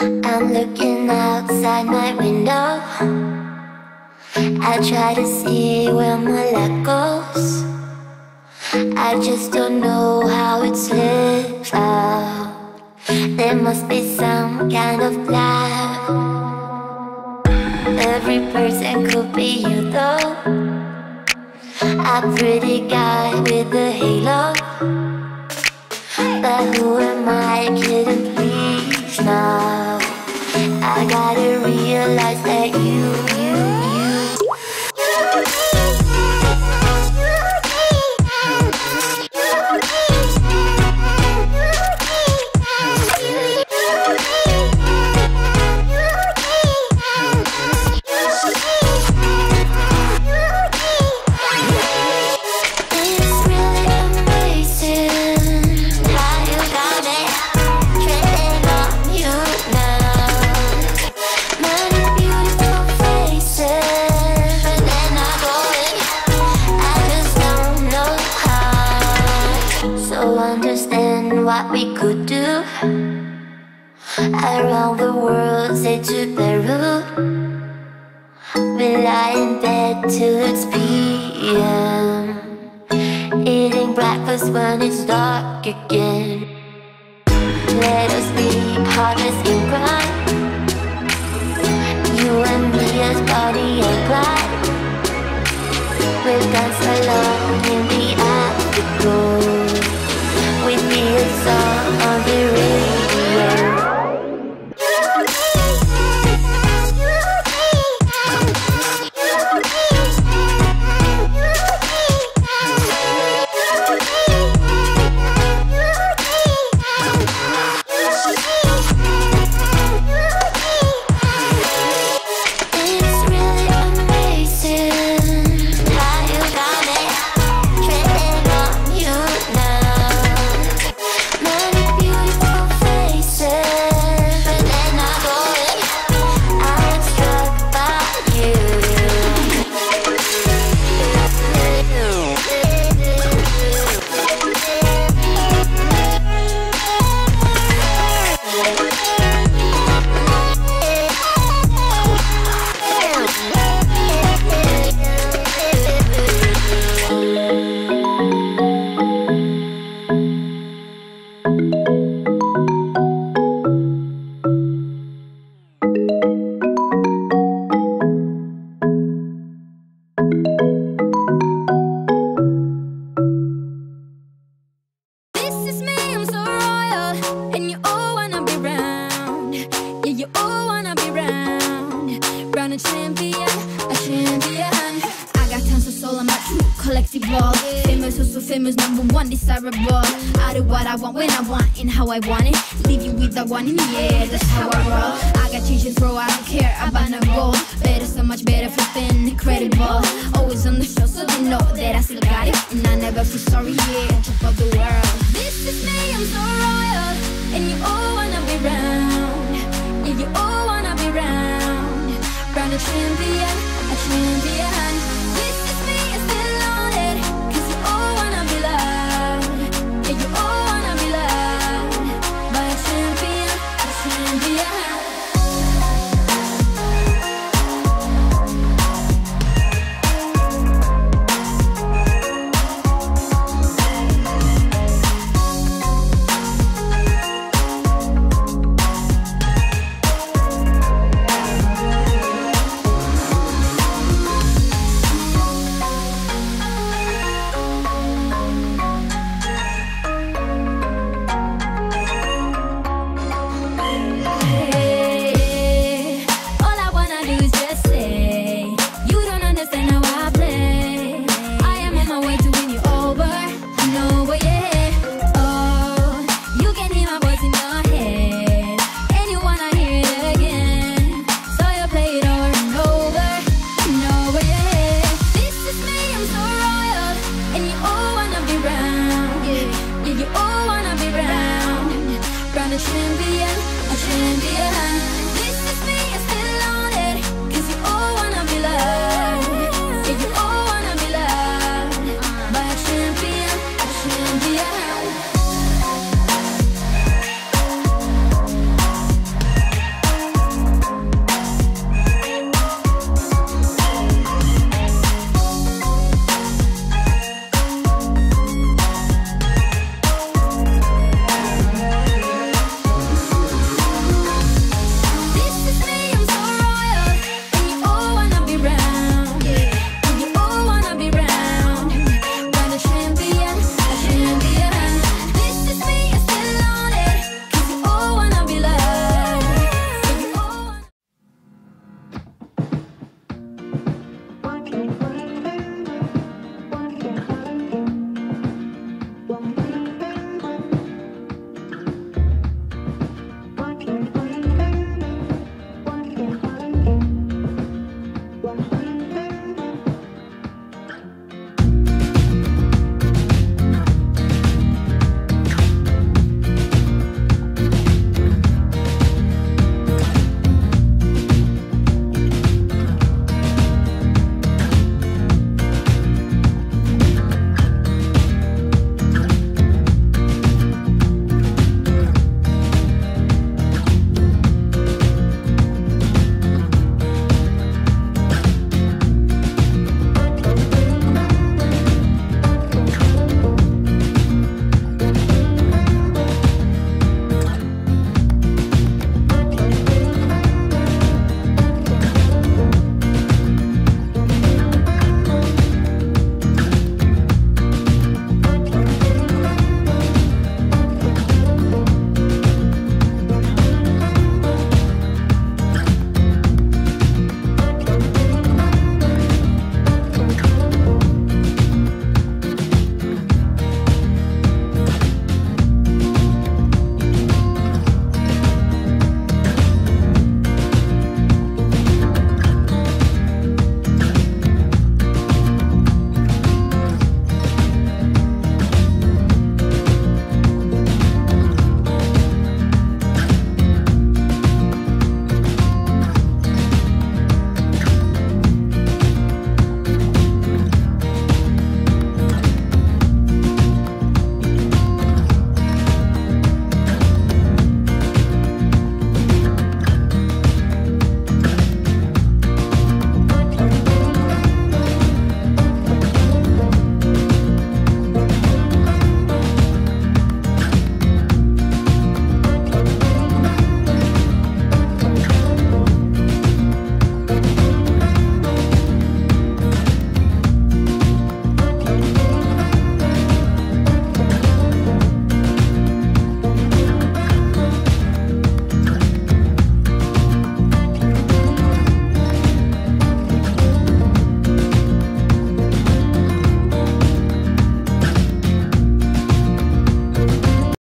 I'm looking outside my window. I try to see where my luck goes. I just don't know how it slips out. There must be some kind of plan. Every person could be you though. A pretty guy with a halo. But who am I kidding, please now? I gotta realize that you what we could do. Around the world, say to Peru. We lie in bed till it's PM, eating breakfast when it's dark again. Let us be partners in crime, you and me as Bonnie and Clyde. We'll dance along in the afterglow. We feel a song on the radio. It's really amazing how you got me trending on you now. Many beautiful faces, but then I go in. I'm struck by you. This is me, I'm so royal, and you all wanna be round. Yeah, you all wanna be round. Round a champion, a champion. I got tons of soul, I'm a true collectible. Famous, also famous, #1 desirable. I do what I want when I want and how I want it. Leave you with the one in the air, that's how I roll. I got change to throw, I don't care about no goal. Better, so much better, flipping incredible. Always on the show, so they know that I still got it. And I never feel sorry, yeah, on top of the world. This is me, I'm so royal, and you all wanna be round.